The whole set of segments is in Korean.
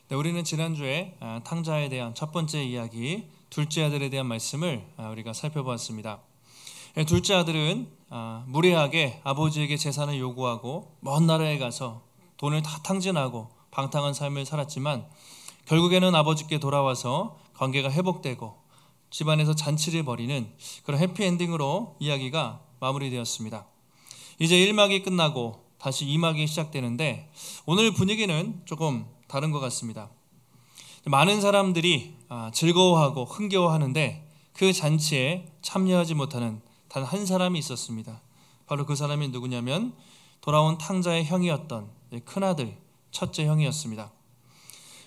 네, 우리는 지난주에 탕자에 대한 첫 번째 이야기, 둘째 아들에 대한 말씀을 우리가 살펴보았습니다. 둘째 아들은 무례하게 아버지에게 재산을 요구하고 먼 나라에 가서 돈을 다 탕진하고 방탕한 삶을 살았지만 결국에는 아버지께 돌아와서 관계가 회복되고 집안에서 잔치를 벌이는 그런 해피엔딩으로 이야기가 마무리되었습니다. 이제 1막이 끝나고 다시 2막이 시작되는데 오늘 분위기는 조금 다른 것 같습니다. 많은 사람들이 즐거워하고 흥겨워하는데 그 잔치에 참여하지 못하는 단 한 사람이 있었습니다. 바로 그 사람이 누구냐면 돌아온 탕자의 형이었던 큰아들, 첫째 형이었습니다.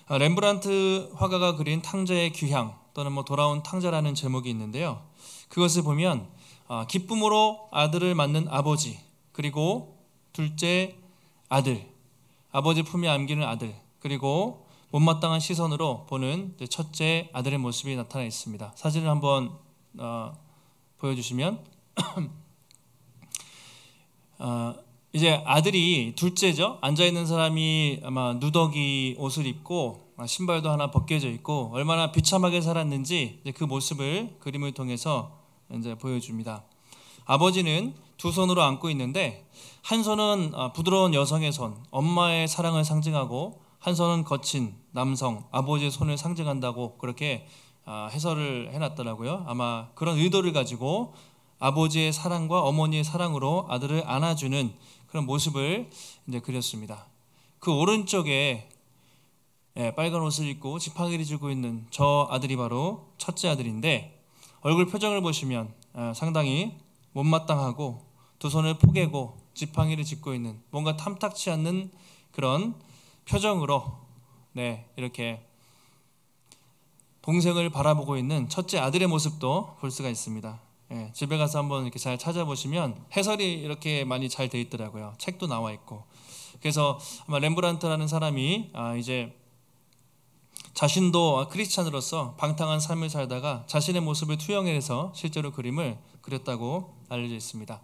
렘브란트 화가가 그린 탕자의 귀향 또는 돌아온 탕자라는 제목이 있는데요. 그것을 보면 기쁨으로 아들을 맞는 아버지, 그리고 둘째 아들, 아버지 품에 안기는 아들, 그리고 못마땅한 시선으로 보는 첫째 아들의 모습이 나타나 있습니다. 사진을 한번 보여주시면 이제 아들이 둘째죠. 앉아있는 사람이 아마 누더기 옷을 입고 신발도 하나 벗겨져 있고 얼마나 비참하게 살았는지 그 모습을 그림을 통해서 이제 보여줍니다. 아버지는 두 손으로 안고 있는데 한 손은 부드러운 여성의 손, 엄마의 사랑을 상징하고 한 손은 거친 남성, 아버지의 손을 상징한다고 그렇게 해설을 해놨더라고요. 아마 그런 의도를 가지고 아버지의 사랑과 어머니의 사랑으로 아들을 안아주는 그런 모습을 이제 그렸습니다. 그 오른쪽에 빨간 옷을 입고 지팡이를 쥐고 있는 저 아들이 바로 첫째 아들인데 얼굴 표정을 보시면 상당히 못마땅하고 두 손을 포개고 지팡이를 짚고 있는 뭔가 탐탁치 않는 그런 표정으로 이렇게 동생을 바라보고 있는 첫째 아들의 모습도 볼 수가 있습니다. 집에 가서 한번 이렇게 잘 찾아보시면 해설이 이렇게 많이 잘 돼 있더라고요. 책도 나와 있고. 그래서 아마 렘브란트라는 사람이 이제 자신도 크리스찬으로서 방탕한 삶을 살다가 자신의 모습을 투영해서 실제로 그림을 그렸다고 알려져 있습니다.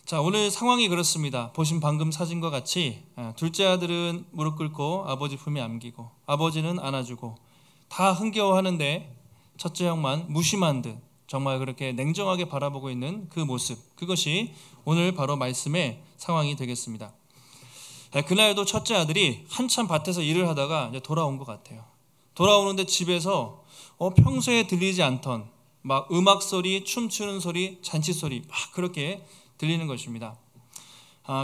자, 오늘 상황이 그렇습니다. 보신 방금 사진과 같이 둘째 아들은 무릎 꿇고 아버지 품에 안기고 아버지는 안아주고 다 흥겨워하는데 첫째 형만 무심한 듯 정말 그렇게 냉정하게 바라보고 있는 그 모습, 그것이 오늘 바로 말씀의 상황이 되겠습니다. 그날도 첫째 아들이 한참 밭에서 일을 하다가 이제 돌아온 것 같아요. 돌아오는데 집에서 평소에 들리지 않던 막 음악 소리, 춤추는 소리, 잔치 소리 막 그렇게 들리는 것입니다.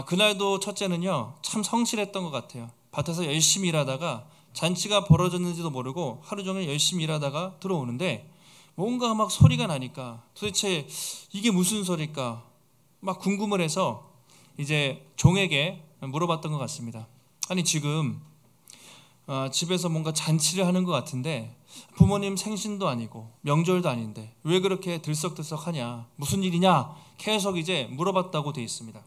그날도 첫째는요 참 성실했던 것 같아요. 밭에서 열심히 일하다가 잔치가 벌어졌는지도 모르고 하루 종일 열심히 일하다가 들어오는데 뭔가 막 소리가 나니까 도대체 이게 무슨 소리일까 막 궁금을 해서 이제 종에게 물어봤던 것 같습니다. 아니 지금 집에서 뭔가 잔치를 하는 것 같은데 부모님 생신도 아니고 명절도 아닌데 왜 그렇게 들썩들썩하냐, 무슨 일이냐 계속 이제 물어봤다고 되어 있습니다.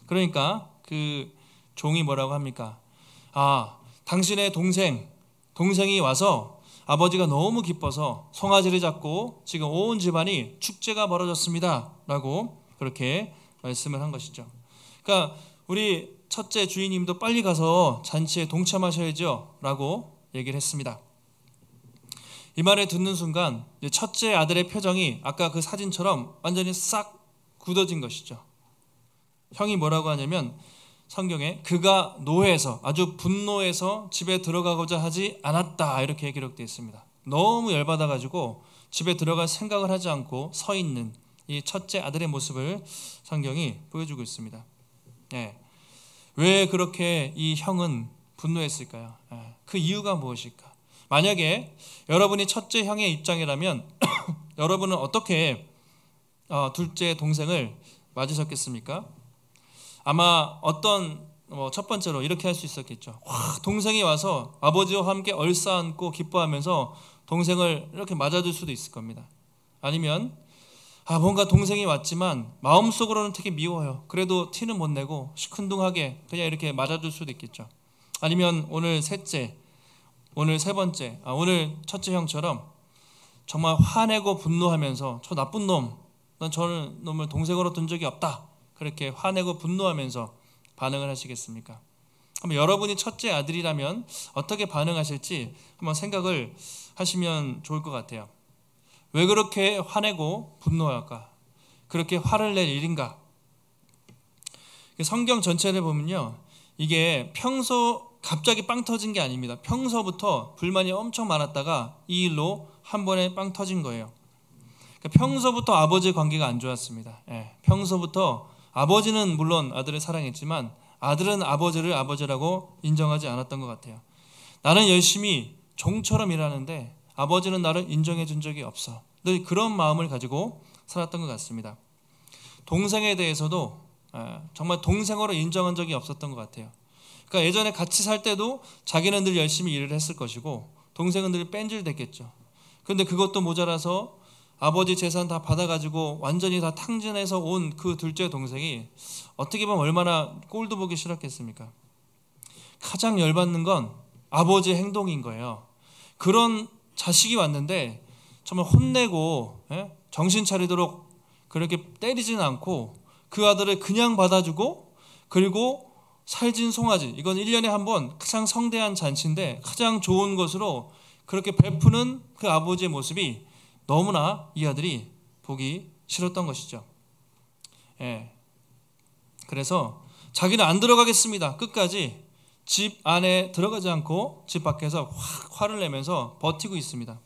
그러니까 그 종이 뭐라고 합니까? 당신의 동생이 와서 아버지가 너무 기뻐서 송아지를 잡고 지금 온 집안이 축제가 벌어졌습니다 라고 그렇게 말씀을 한 것이죠. 그러니까 우리 첫째 주인님도 빨리 가서 잔치에 동참하셔야죠 라고 얘기를 했습니다. 이 말을 듣는 순간 첫째 아들의 표정이 아까 그 사진처럼 완전히 싹 굳어진 것이죠. 형이 뭐라고 하냐면 성경에 그가 노해서 아주 분노해서 집에 들어가고자 하지 않았다 이렇게 기록되어 있습니다. 너무 열받아가지고 집에 들어갈 생각을 하지 않고 서 있는 이 첫째 아들의 모습을 성경이 보여주고 있습니다. 왜 그렇게 이 형은 분노했을까요? 그 이유가 무엇일까? 만약에 여러분이 첫째 형의 입장이라면 여러분은 어떻게 둘째 동생을 맞으셨겠습니까? 아마 첫 번째로 이렇게 할 수 있었겠죠. 동생이 와서 아버지와 함께 얼싸안고 기뻐하면서 동생을 이렇게 맞아줄 수도 있을 겁니다. 아니면 뭔가 동생이 왔지만 마음속으로는 되게 미워요. 그래도 티는 못 내고 시큰둥하게 그냥 이렇게 맞아줄 수도 있겠죠. 아니면 오늘 셋째, 오늘 세 번째, 오늘 첫째 형처럼 정말 화내고 분노하면서 저 나쁜 놈, 난 저는 놈을 동생으로 둔 적이 없다. 그렇게 화내고 분노하면서 반응을 하시겠습니까? 한번 여러분이 첫째 아들이라면 어떻게 반응하실지 한번 생각을 하시면 좋을 것 같아요. 왜 그렇게 화내고 분노할까? 그렇게 화를 낼 일인가? 성경 전체를 보면요, 이게 평소 갑자기 빵 터진 게 아닙니다. 평소부터 불만이 엄청 많았다가 이 일로 한 번에 빵 터진 거예요. 평소부터 아버지의 관계가 안 좋았습니다. 평소부터 아버지는 물론 아들을 사랑했지만 아들은 아버지를 아버지라고 인정하지 않았던 것 같아요. 나는 열심히 종처럼 일하는데 아버지는 나를 인정해 준 적이 없어. 늘 그런 마음을 가지고 살았던 것 같습니다. 동생에 대해서도 정말 동생으로 인정한 적이 없었던 것 같아요. 그러니까 예전에 같이 살 때도 자기는 늘 열심히 일을 했을 것이고 동생은 늘 뺀질댔겠죠. 그런데 그것도 모자라서 아버지 재산 다 받아가지고 완전히 다 탕진해서 온 그 둘째 동생이 어떻게 보면 얼마나 꼴도 보기 싫었겠습니까? 가장 열받는 건 아버지의 행동인 거예요. 그런 자식이 왔는데 정말 혼내고 정신 차리도록 그렇게 때리진 않고 그 아들을 그냥 받아주고, 그리고 살진 송아지, 이건 1년에 한 번 가장 성대한 잔치인데 가장 좋은 것으로 그렇게 베푸는 그 아버지의 모습이 너무나 이 아들이 보기 싫었던 것이죠. 그래서 자기는 안 들어가겠습니다. 끝까지 집 안에 들어가지 않고 집 밖에서 화를 내면서 버티고 있습니다.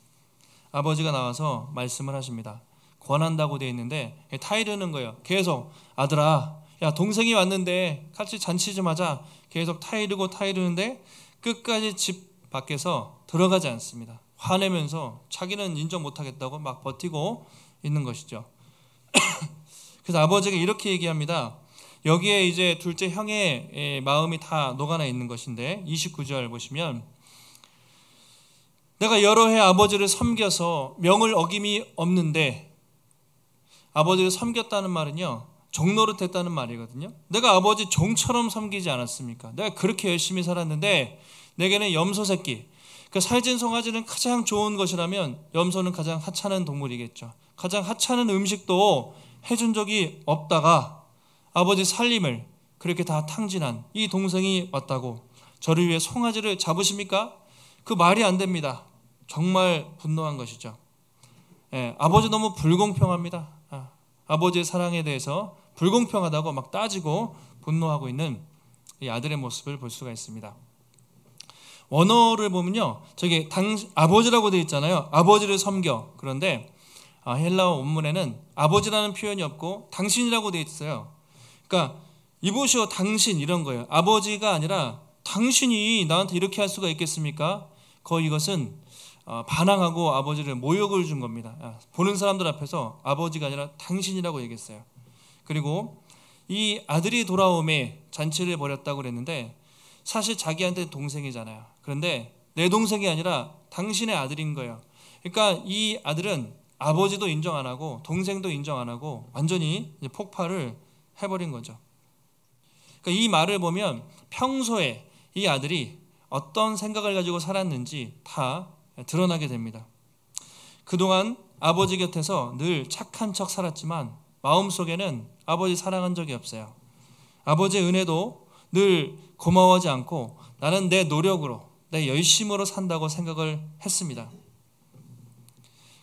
아버지가 나와서 말씀을 하십니다. 권한다고 되어 있는데 타이르는 거예요. 계속 아들아, 야 동생이 왔는데 같이 잔치 좀 하자. 계속 타이르는데 끝까지 집 밖에서 들어가지 않습니다. 화내면서 자기는 인정 못하겠다고 막 버티고 있는 것이죠. 그래서 아버지가 이렇게 얘기합니다. 여기에 이제 둘째 형의 마음이 다 녹아나 있는 것인데 29절 보시면, 내가 여러 해 아버지를 섬겨서 명을 어김이 없는데, 아버지를 섬겼다는 말은요 종노릇했다는 말이거든요. 내가 아버지 종처럼 섬기지 않았습니까? 내가 그렇게 열심히 살았는데 내게는 염소 새끼, 그 살진 송아지는 가장 좋은 것이라면 염소는 가장 하찮은 동물이겠죠. 가장 하찮은 음식도 해준 적이 없다가 아버지 살림을 그렇게 다 탕진한 이 동생이 왔다고 저를 위해 송아지를 잡으십니까? 그 말이 안 됩니다. 정말 분노한 것이죠. 아버지 너무 불공평합니다. 아버지의 사랑에 대해서 불공평하다고 막 따지고 분노하고 있는 이 아들의 모습을 볼 수가 있습니다. 원어를 보면요, 저기 아버지라고 되어 있잖아요. 아버지를 섬겨. 그런데 헬라어 원문에는 아버지라는 표현이 없고 당신이라고 되어 있어요. 그러니까 이보시오 당신 이런 거예요. 아버지가 아니라 당신이 나한테 이렇게 할 수가 있겠습니까? 거의 이것은 반항하고 아버지를 모욕을 준 겁니다. 보는 사람들 앞에서 아버지가 아니라 당신이라고 얘기했어요. 그리고 이 아들이 돌아옴에 잔치를 벌였다고 그랬는데 사실 자기한테 동생이잖아요. 그런데 내 동생이 아니라 당신의 아들인 거예요. 그러니까 이 아들은 아버지도 인정 안 하고 동생도 인정 안 하고 완전히 이제 폭발을 해버린 거죠. 그러니까 이 말을 보면 평소에 이 아들이 어떤 생각을 가지고 살았는지 다 드러나게 됩니다. 그동안 아버지 곁에서 늘 착한 척 살았지만 마음속에는 아버지 사랑한 적이 없어요. 아버지의 은혜도 늘 고마워하지 않고 나는 내 노력으로, 내 열심으로 산다고 생각을 했습니다.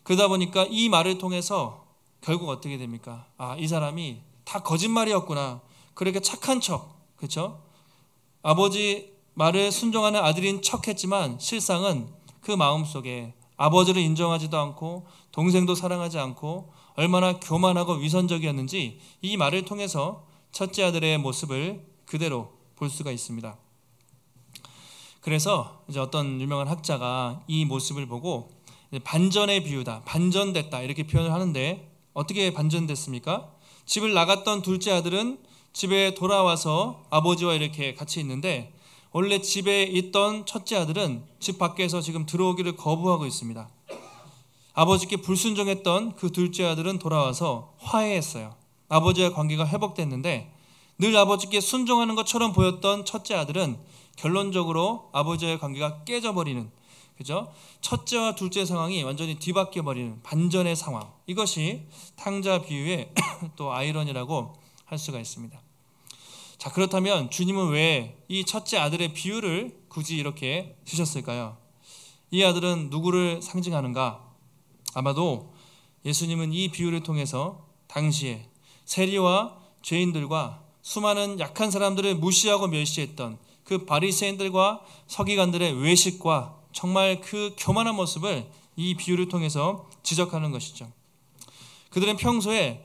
그러다 보니까 이 말을 통해서 결국 어떻게 됩니까? 이 사람이 다 거짓말이었구나. 그렇게 착한 척, 그렇죠? 아버지 말을 순종하는 아들인 척했지만 실상은 그 마음속에 아버지를 인정하지도 않고 동생도 사랑하지 않고 얼마나 교만하고 위선적이었는지 이 말을 통해서 첫째 아들의 모습을 그대로 볼 수가 있습니다. 그래서 이제 어떤 유명한 학자가 이 모습을 보고 반전의 비유다, 반전됐다 이렇게 표현을 하는데, 어떻게 반전됐습니까? 집을 나갔던 둘째 아들은 집에 돌아와서 아버지와 이렇게 같이 있는데, 원래 집에 있던 첫째 아들은 집 밖에서 지금 들어오기를 거부하고 있습니다. 아버지께 불순종했던 그 둘째 아들은 돌아와서 화해했어요. 아버지와 관계가 회복됐는데 늘 아버지께 순종하는 것처럼 보였던 첫째 아들은 결론적으로 아버지와의 관계가 깨져버리는, 그죠? 첫째와 둘째 상황이 완전히 뒤바뀌어버리는 반전의 상황. 이것이 탕자 비유의 또 아이러니라고 할 수가 있습니다. 자, 그렇다면 주님은 왜 이 첫째 아들의 비유를 굳이 이렇게 주셨을까요? 이 아들은 누구를 상징하는가? 아마도 예수님은 이 비유를 통해서 당시에 세리와 죄인들과 수많은 약한 사람들을 무시하고 멸시했던 그 바리새인들과 서기관들의 외식과 정말 그 교만한 모습을 이 비유를 통해서 지적하는 것이죠. 그들은 평소에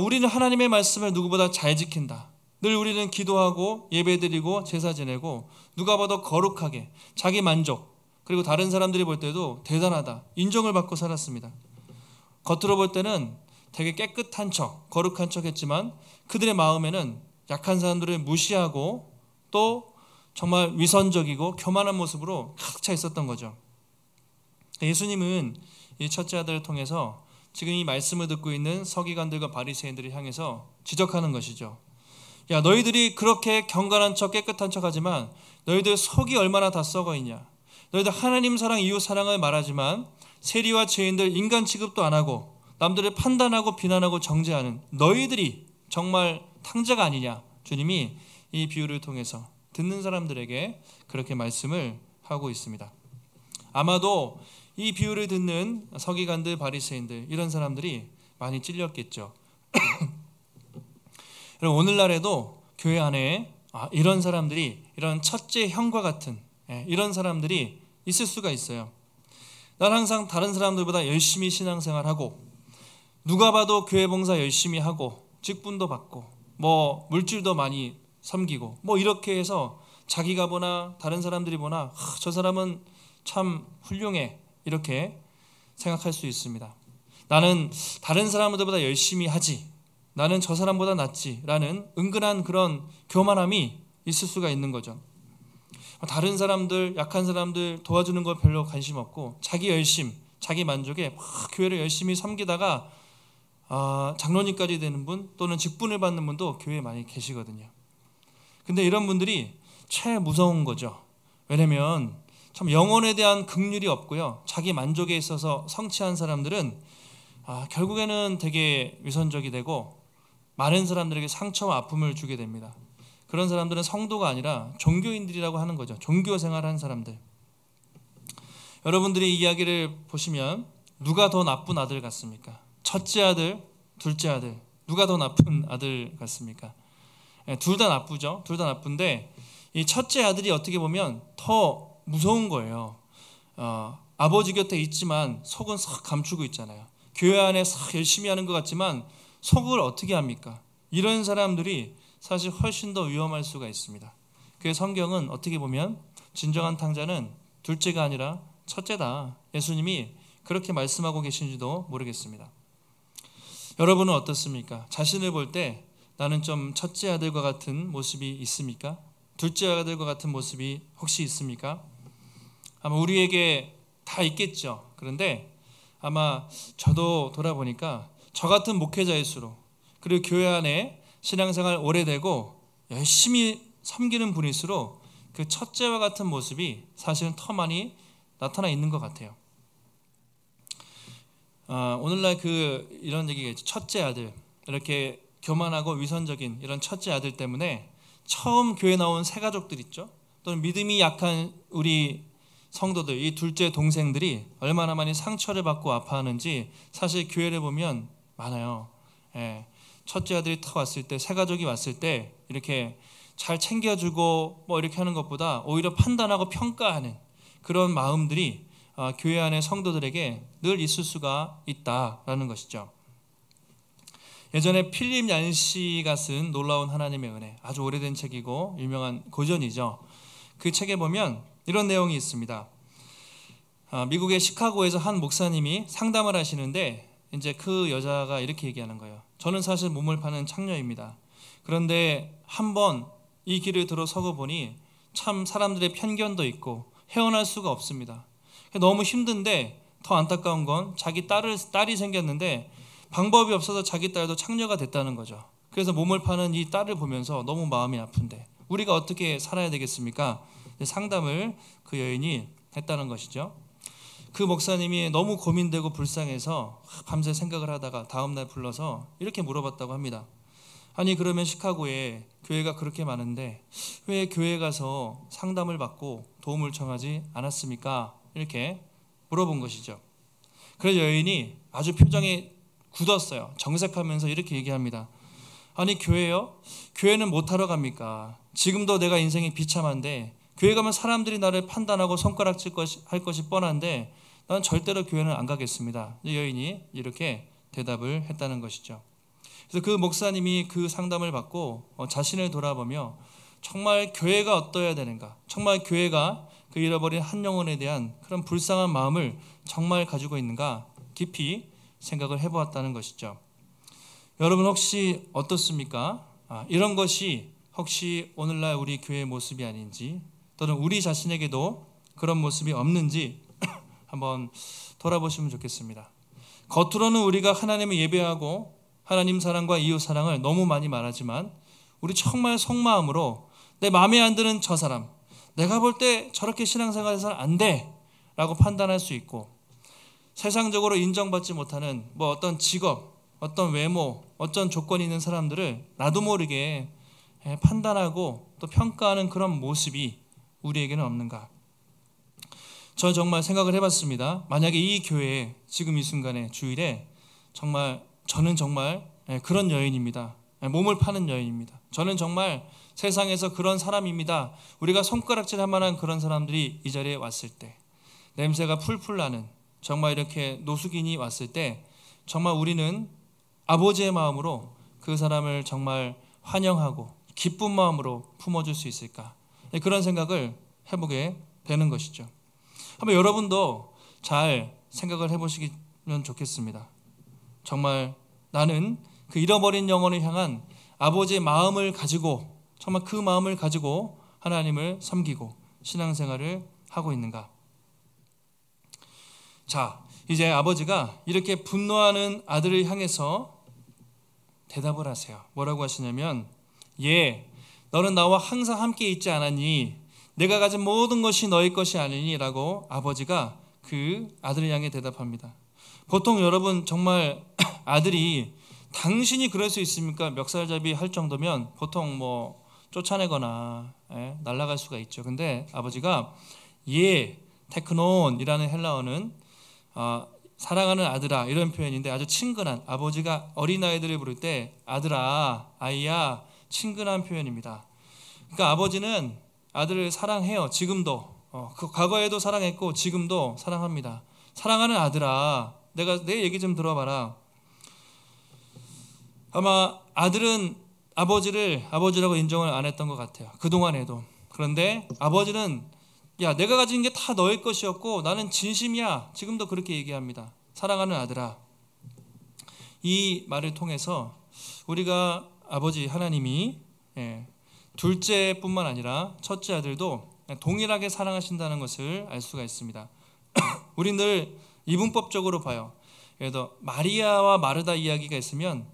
우리는 하나님의 말씀을 누구보다 잘 지킨다. 늘 우리는 기도하고 예배드리고 제사 지내고 누가 봐도 거룩하게 자기 만족, 그리고 다른 사람들이 볼 때도 대단하다, 인정을 받고 살았습니다. 겉으로 볼 때는 되게 깨끗한 척, 거룩한 척 했지만 그들의 마음에는 약한 사람들을 무시하고 또 정말 위선적이고 교만한 모습으로 가득 차 있었던 거죠. 예수님은 이 첫째 아들을 통해서 지금 이 말씀을 듣고 있는 서기관들과 바리새인들을 향해서 지적하는 것이죠. 너희들이 그렇게 경건한 척 깨끗한 척 하지만 너희들 속이 얼마나 다 썩어 있냐. 너희들 하나님 사랑 이웃 사랑을 말하지만 세리와 죄인들 인간 취급도 안 하고 남들을 판단하고 비난하고 정죄하는 너희들이 정말 탕자가 아니냐. 주님이 이 비유를 통해서 듣는 사람들에게 그렇게 말씀을 하고 있습니다. 아마도 이 비유를 듣는 서기관들, 바리새인들 이런 사람들이 많이 찔렸겠죠. 오늘날에도 교회 안에 이런 사람들이, 이런 첫째 형과 같은 이런 사람들이 있을 수가 있어요. 난 항상 다른 사람들보다 열심히 신앙생활하고 누가 봐도 교회 봉사 열심히 하고 직분도 받고 물질도 많이 섬기고 이렇게 해서 자기가 보나 다른 사람들이 보나 저 사람은 참 훌륭해 이렇게 생각할 수 있습니다. 나는 다른 사람들보다 열심히 하지, 나는 저 사람보다 낫지라는 은근한 그런 교만함이 있을 수가 있는 거죠. 다른 사람들, 약한 사람들 도와주는 거 별로 관심 없고 자기 열심, 자기 만족에 교회를 열심히 섬기다가 장로님까지 되는 분 또는 직분을 받는 분도 교회에 많이 계시거든요. 근데 이런 분들이 최 무서운 거죠. 왜냐면 참 영혼에 대한 긍휼이 없고요. 자기 만족에 있어서 성취한 사람들은 결국에는 되게 위선적이 되고 많은 사람들에게 상처와 아픔을 주게 됩니다. 그런 사람들은 성도가 아니라 종교인들이라고 하는 거죠. 종교 생활하는 사람들. 여러분들이 이 이야기를 보시면 누가 더 나쁜 아들 같습니까? 첫째 아들, 둘째 아들, 누가 더 나쁜 아들 같습니까? 둘 다 나쁘죠. 둘 다 나쁜데 이 첫째 아들이 어떻게 보면 더 무서운 거예요. 아버지 곁에 있지만 속은 싹 감추고 있잖아요. 교회 안에 싹 열심히 하는 것 같지만 속을 어떻게 합니까? 이런 사람들이 사실 훨씬 더 위험할 수가 있습니다. 그래서 성경은 어떻게 보면 진정한 탕자는 둘째가 아니라 첫째다. 예수님이 그렇게 말씀하고 계신지도 모르겠습니다. 여러분은 어떻습니까? 자신을 볼 때 나는 좀 첫째 아들과 같은 모습이 있습니까? 둘째 아들과 같은 모습이 혹시 있습니까? 아마 우리에게 다 있겠죠. 그런데 아마 저도 돌아보니까 저 같은 목회자일수록 그리고 교회 안에 신앙생활 오래되고 열심히 섬기는 분일수록 그 첫째와 같은 모습이 사실은 더 많이 나타나 있는 것 같아요. 오늘날 이런 얘기겠죠. 첫째 아들, 이렇게 교만하고 위선적인 이런 첫째 아들 때문에 처음 교회 나온 새 가족들 있죠. 또는 믿음이 약한 우리 성도들, 이 둘째 동생들이 얼마나 많이 상처를 받고 아파하는지 사실 교회를 보면 많아요. 첫째 아들이 탁 왔을 때, 새 가족이 왔을 때 이렇게 잘 챙겨주고 이렇게 하는 것보다 오히려 판단하고 평가하는 그런 마음들이 교회 안의 성도들에게 늘 있을 수가 있다라는 것이죠. 예전에 필립 얀시가 쓴 놀라운 하나님의 은혜, 아주 오래된 책이고 유명한 고전이죠. 그 책에 보면 이런 내용이 있습니다. 미국의 시카고에서 한 목사님이 상담을 하시는데 이제 그 여자가 이렇게 얘기하는 거예요. 저는 사실 몸을 파는 창녀입니다. 그런데 한번 이 길을 들어서고 보니 참 사람들의 편견도 있고 헤어날 수가 없습니다. 너무 힘든데 더 안타까운 건 자기 딸이 생겼는데 방법이 없어서 자기 딸도 창녀가 됐다는 거죠. 그래서 몸을 파는 이 딸을 보면서 너무 마음이 아픈데 우리가 어떻게 살아야 되겠습니까? 상담을 그 여인이 했다는 것이죠. 그 목사님이 너무 고민되고 불쌍해서 밤새 생각을 하다가 다음날 불러서 이렇게 물어봤다고 합니다. 아니 그러면 시카고에 교회가 그렇게 많은데 왜 교회에 가서 상담을 받고 도움을 청하지 않았습니까? 이렇게 물어본 것이죠. 그래서 여인이 아주 표정이 굳었어요. 정색하면서 이렇게 얘기합니다. 아니 교회요? 교회는 못하러 갑니까? 지금도 내가 인생이 비참한데 교회 가면 사람들이 나를 판단하고 손가락질 할 것이 뻔한데 나는 절대로 교회는 안 가겠습니다. 여인이 이렇게 대답을 했다는 것이죠. 그래서 그 목사님이 그 상담을 받고 자신을 돌아보며 정말 교회가 어떠해야 되는가, 정말 교회가 그 잃어버린 한 영혼에 대한 그런 불쌍한 마음을 정말 가지고 있는가 깊이 생각을 해보았다는 것이죠. 여러분 혹시 어떻습니까? 이런 것이 혹시 오늘날 우리 교회의 모습이 아닌지, 또는 우리 자신에게도 그런 모습이 없는지 한번 돌아보시면 좋겠습니다. 겉으로는 우리가 하나님을 예배하고 하나님 사랑과 이웃 사랑을 너무 많이 말하지만 우리 정말 속마음으로 내 마음에 안 드는 저 사람, 내가 볼 때 저렇게 신앙생활해서는 안 돼 라고 판단할 수 있고, 세상적으로 인정받지 못하는 어떤 직업, 어떤 외모, 어떤 조건이 있는 사람들을 나도 모르게 판단하고 또 평가하는 그런 모습이 우리에게는 없는가? 저 정말 생각을 해봤습니다. 만약에 이 교회에 지금 이 순간에 주일에 저는 정말 그런 여인입니다. 몸을 파는 여인입니다. 저는 정말 세상에서 그런 사람입니다. 우리가 손가락질 할 만한 그런 사람들이 이 자리에 왔을 때, 냄새가 풀풀 나는 정말 이렇게 노숙인이 왔을 때 정말 우리는 아버지의 마음으로 그 사람을 정말 환영하고 기쁜 마음으로 품어줄 수 있을까? 그런 생각을 해보게 되는 것이죠. 한번 여러분도 잘 생각을 해보시면 좋겠습니다. 정말 나는 그 잃어버린 영혼을 향한 아버지의 마음을 가지고, 정말 그 마음을 가지고 하나님을 섬기고 신앙생활을 하고 있는가? 자, 이제 아버지가 이렇게 분노하는 아들을 향해서 대답을 하세요. 뭐라고 하시냐면, 너는 나와 항상 함께 있지 않았니? 내가 가진 모든 것이 너의 것이 아니니? 라고 아버지가 그 아들을 향해 대답합니다. 보통 여러분 정말 아들이 당신이 그럴 수 있습니까? 멱살잡이 할 정도면 보통 쫓아내거나 날아갈 수가 있죠. 근데 아버지가 테크논이라는 헬라어는 사랑하는 아들아 이런 표현인데, 아주 친근한, 아버지가 어린아이들을 부를 때 아들아, 아이야, 친근한 표현입니다. 그러니까 아버지는 아들을 사랑해요. 지금도 그 과거에도 사랑했고 지금도 사랑합니다. 사랑하는 아들아, 내 얘기 좀 들어봐라. 아마 아들은 아버지를 아버지라고 인정을 안 했던 것 같아요. 그동안에도. 그런데 아버지는 내가 가진 게 다 너의 것이었고 나는 진심이야. 지금도 그렇게 얘기합니다. 사랑하는 아들아. 이 말을 통해서 우리가 아버지 하나님이 둘째뿐만 아니라 첫째 아들도 동일하게 사랑하신다는 것을 알 수가 있습니다. 우리 늘 이분법적으로 봐요. 예를 들어 마리아와 마르다 이야기가 있으면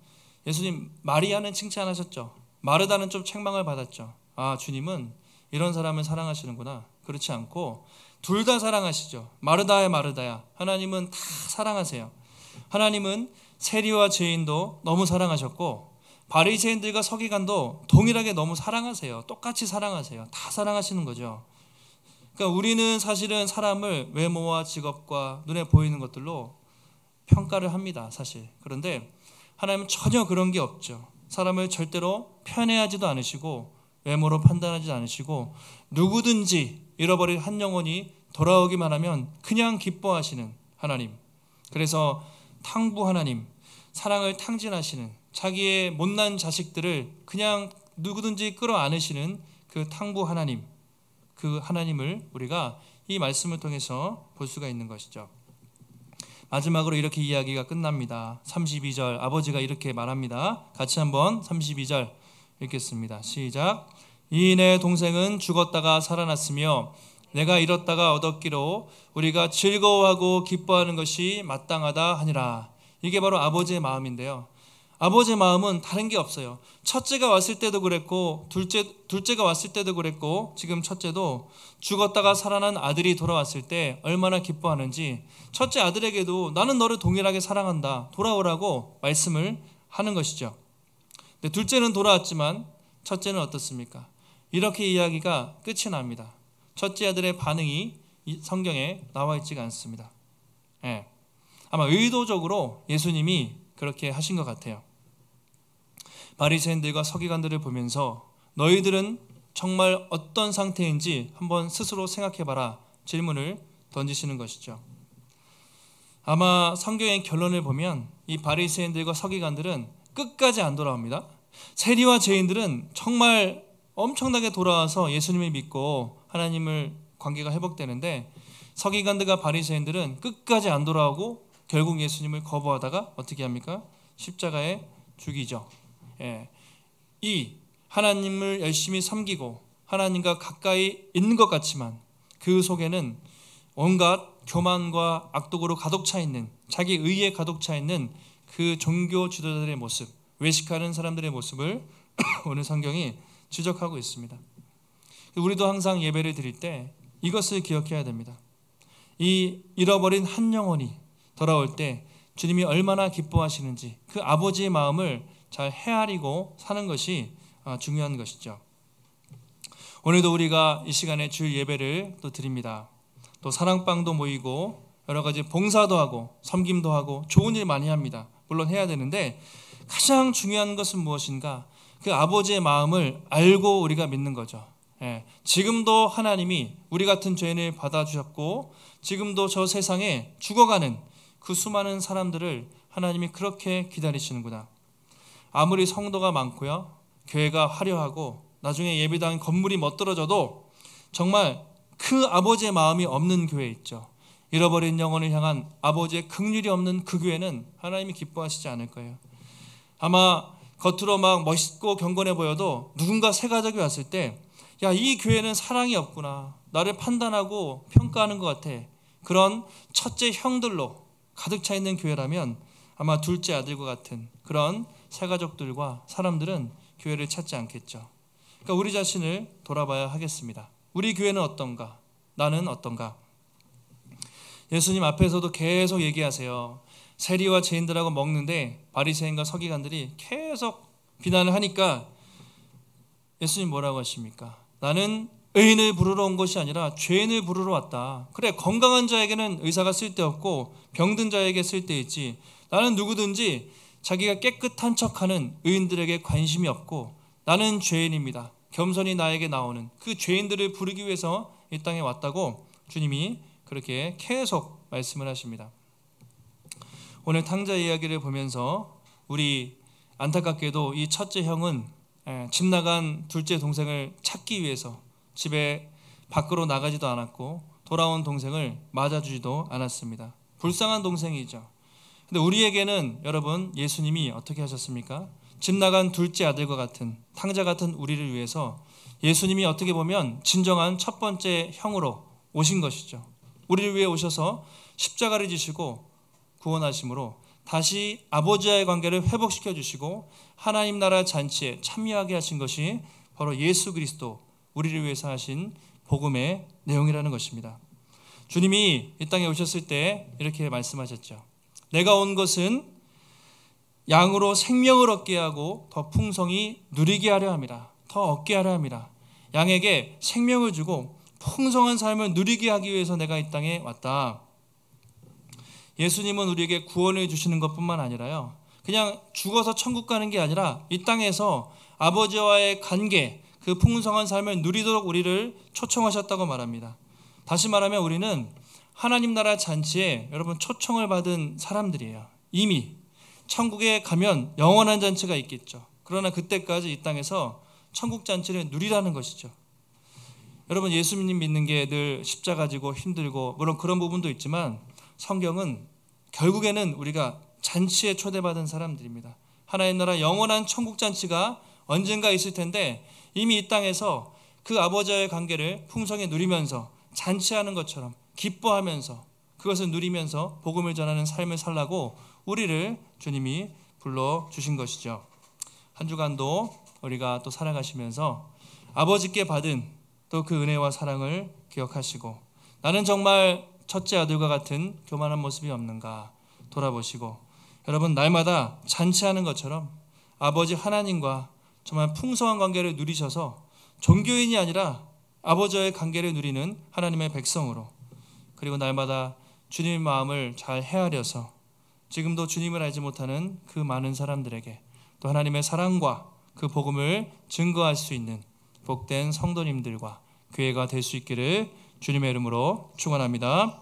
예수님 마리아는 칭찬하셨죠. 마르다는 좀 책망을 받았죠. 주님은 이런 사람을 사랑하시는구나. 그렇지 않고 둘 다 사랑하시죠. 마르다야. 하나님은 다 사랑하세요. 하나님은 세리와 죄인도 너무 사랑하셨고 바리새인들과 서기관도 동일하게 너무 사랑하세요. 똑같이 사랑하세요. 다 사랑하시는 거죠. 그러니까 우리는 사실은 사람을 외모와 직업과 눈에 보이는 것들로 평가를 합니다. 사실. 그런데 하나님은 전혀 그런 게 없죠. 사람을 절대로 편애하지도 않으시고 외모로 판단하지 않으시고 누구든지 잃어버린 한 영혼이 돌아오기만 하면 그냥 기뻐하시는 하나님. 그래서 탕부 하나님, 사랑을 탕진하시는, 자기의 못난 자식들을 그냥 누구든지 끌어안으시는 그 탕부 하나님, 그 하나님을 우리가 이 말씀을 통해서 볼 수가 있는 것이죠. 마지막으로 이렇게 이야기가 끝납니다. 32절 아버지가 이렇게 말합니다. 같이 한번 32절 읽겠습니다. 시작. 이 내 동생은 죽었다가 살아났으며 내가 잃었다가 얻었기로 우리가 즐거워하고 기뻐하는 것이 마땅하다 하니라. 이게 바로 아버지의 마음인데요. 아버지의 마음은 다른 게 없어요. 첫째가 왔을 때도 그랬고 둘째가 왔을 때도 그랬고 지금 첫째도 죽었다가 살아난 아들이 돌아왔을 때 얼마나 기뻐하는지 첫째 아들에게도 나는 너를 동일하게 사랑한다. 돌아오라고 말씀을 하는 것이죠. 둘째는 돌아왔지만 첫째는 어떻습니까? 이렇게 이야기가 끝이 납니다. 첫째 아들의 반응이 성경에 나와 있지가 않습니다. 아마 의도적으로 예수님이 그렇게 하신 것 같아요. 바리새인들과 서기관들을 보면서 너희들은 정말 어떤 상태인지 한번 스스로 생각해봐라 질문을 던지시는 것이죠. 아마 성경의 결론을 보면 이 바리새인들과 서기관들은 끝까지 안 돌아옵니다. 세리와 죄인들은 정말 엄청나게 돌아와서 예수님을 믿고 하나님을 관계가 회복되는데, 서기관들과 바리새인들은 끝까지 안 돌아오고 결국 예수님을 거부하다가 어떻게 합니까? 십자가에 죽이죠. 이 하나님을 열심히 섬기고 하나님과 가까이 있는 것 같지만 그 속에는 온갖 교만과 악독으로 가득 차 있는, 자기 의에 가득 차 있는 그 종교 지도자들의 모습, 외식하는 사람들의 모습을 오늘 성경이 지적하고 있습니다. 우리도 항상 예배를 드릴 때 이것을 기억해야 됩니다. 이 잃어버린 한 영혼이 돌아올 때 주님이 얼마나 기뻐하시는지 그 아버지의 마음을 잘 헤아리고 사는 것이 중요한 것이죠. 오늘도 우리가 이 시간에 주일 예배를 또 드립니다. 또 사랑방도 모이고 여러 가지 봉사도 하고 섬김도 하고 좋은 일 많이 합니다. 물론 해야 되는데 가장 중요한 것은 무엇인가? 그 아버지의 마음을 알고 우리가 믿는 거죠. 지금도 하나님이 우리 같은 죄인을 받아주셨고 지금도 저 세상에 죽어가는 그 수많은 사람들을 하나님이 그렇게 기다리시는구나. 아무리 성도가 많고요, 교회가 화려하고 나중에 예배당 건물이 멋들어져도 정말 그 아버지의 마음이 없는 교회 있죠. 잃어버린 영혼을 향한 아버지의 긍휼이 없는 그 교회는 하나님이 기뻐하시지 않을 거예요. 아마 겉으로 막 멋있고 경건해 보여도 누군가 새 가족이 왔을 때 야, 이 교회는 사랑이 없구나, 나를 판단하고 평가하는 것 같아, 그런 첫째 형들로 가득 차 있는 교회라면 아마 둘째 아들과 같은 그런 새 가족들과 사람들은 교회를 찾지 않겠죠. 그러니까 우리 자신을 돌아봐야 하겠습니다. 우리 교회는 어떤가? 나는 어떤가? 예수님 앞에서도 계속 얘기하세요. 세리와 죄인들하고 먹는데 바리새인과 서기관들이 계속 비난을 하니까 예수님 뭐라고 하십니까? 나는 의인을 부르러 온 것이 아니라 죄인을 부르러 왔다. 그래, 건강한 자에게는 의사가 쓸데없고 병든 자에게 쓸데있지. 나는 누구든지 자기가 깨끗한 척하는 의인들에게 관심이 없고 나는 죄인입니다. 겸손히 나에게 나오는 그 죄인들을 부르기 위해서 이 땅에 왔다고 주님이 그렇게 계속 말씀을 하십니다. 오늘 탕자 이야기를 보면서 우리 안타깝게도 이 첫째 형은 집 나간 둘째 동생을 찾기 위해서 집에 밖으로 나가지도 않았고 돌아온 동생을 맞아주지도 않았습니다. 불쌍한 동생이죠. 근데 우리에게는 여러분, 예수님이 어떻게 하셨습니까? 집 나간 둘째 아들과 같은 탕자 같은 우리를 위해서 예수님이 어떻게 보면 진정한 첫 번째 형으로 오신 것이죠. 우리를 위해 오셔서 십자가를 지시고 구원하심으로 다시 아버지와의 관계를 회복시켜 주시고 하나님 나라 잔치에 참여하게 하신 것이 바로 예수 그리스도, 우리를 위해서 하신 복음의 내용이라는 것입니다. 주님이 이 땅에 오셨을 때 이렇게 말씀하셨죠. 내가 온 것은 양으로 생명을 얻게 하고 더 풍성히 누리게 하려 합니다. 더 얻게 하려 합니다. 양에게 생명을 주고 풍성한 삶을 누리게 하기 위해서 내가 이 땅에 왔다. 예수님은 우리에게 구원을 주시는 것뿐만 아니라요, 그냥 죽어서 천국 가는 게 아니라 이 땅에서 아버지와의 관계, 그 풍성한 삶을 누리도록 우리를 초청하셨다고 말합니다. 다시 말하면 우리는 하나님 나라 잔치에 여러분 초청을 받은 사람들이에요. 이미 천국에 가면 영원한 잔치가 있겠죠. 그러나 그때까지 이 땅에서 천국 잔치를 누리라는 것이죠. 여러분, 예수님 믿는 게 늘 십자가 지고 힘들고 물론 그런 부분도 있지만 성경은 결국에는 우리가 잔치에 초대받은 사람들입니다. 하나님 나라 영원한 천국 잔치가 언젠가 있을 텐데 이미 이 땅에서 그 아버지와의 관계를 풍성히 누리면서 잔치하는 것처럼 기뻐하면서 그것을 누리면서 복음을 전하는 삶을 살라고 우리를 주님이 불러주신 것이죠. 한 주간도 우리가 또 살아가시면서 아버지께 받은 또 그 은혜와 사랑을 기억하시고 나는 정말 첫째 아들과 같은 교만한 모습이 없는가 돌아보시고 여러분, 날마다 잔치하는 것처럼 아버지 하나님과 정말 풍성한 관계를 누리셔서 종교인이 아니라 아버지의 관계를 누리는 하나님의 백성으로, 그리고 날마다 주님의 마음을 잘 헤아려서 지금도 주님을 알지 못하는 그 많은 사람들에게 또 하나님의 사랑과 그 복음을 증거할 수 있는 복된 성도님들과 교회가 될 수 있기를 주님의 이름으로 축원합니다.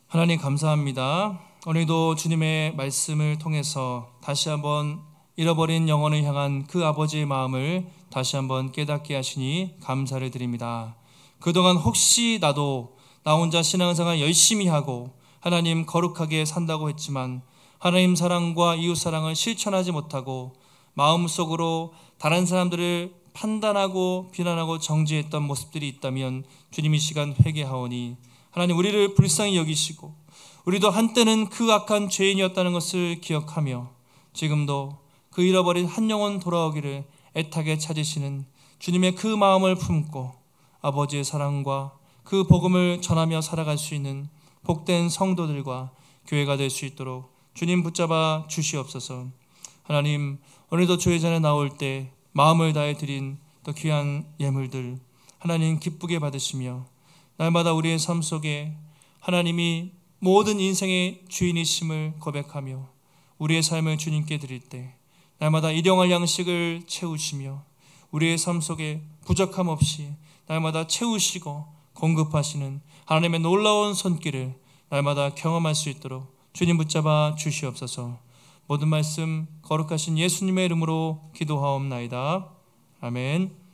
하나님 감사합니다. 오늘도 주님의 말씀을 통해서 다시 한번 잃어버린 영혼을 향한 그 아버지의 마음을 다시 한번 깨닫게 하시니 감사를 드립니다. 그동안 혹시 나도 나 혼자 신앙생활 열심히 하고 하나님 거룩하게 산다고 했지만 하나님 사랑과 이웃 사랑을 실천하지 못하고 마음속으로 다른 사람들을 판단하고 비난하고 정죄했던 모습들이 있다면 주님 이 시간 회개하오니 하나님 우리를 불쌍히 여기시고 우리도 한때는 그 악한 죄인이었다는 것을 기억하며 지금도 그 잃어버린 한 영혼 돌아오기를 애타게 찾으시는 주님의 그 마음을 품고 아버지의 사랑과 그 복음을 전하며 살아갈 수 있는 복된 성도들과 교회가 될 수 있도록 주님 붙잡아 주시옵소서. 하나님 오늘도 주의 전에 나올 때 마음을 다해 드린 또 귀한 예물들 하나님 기쁘게 받으시며 날마다 우리의 삶 속에 하나님이 모든 인생의 주인이심을 고백하며 우리의 삶을 주님께 드릴 때 날마다 일용할 양식을 채우시며 우리의 삶 속에 부족함 없이 날마다 채우시고 공급하시는 하나님의 놀라운 손길을 날마다 경험할 수 있도록 주님 붙잡아 주시옵소서. 모든 말씀 거룩하신 예수님의 이름으로 기도하옵나이다. 아멘.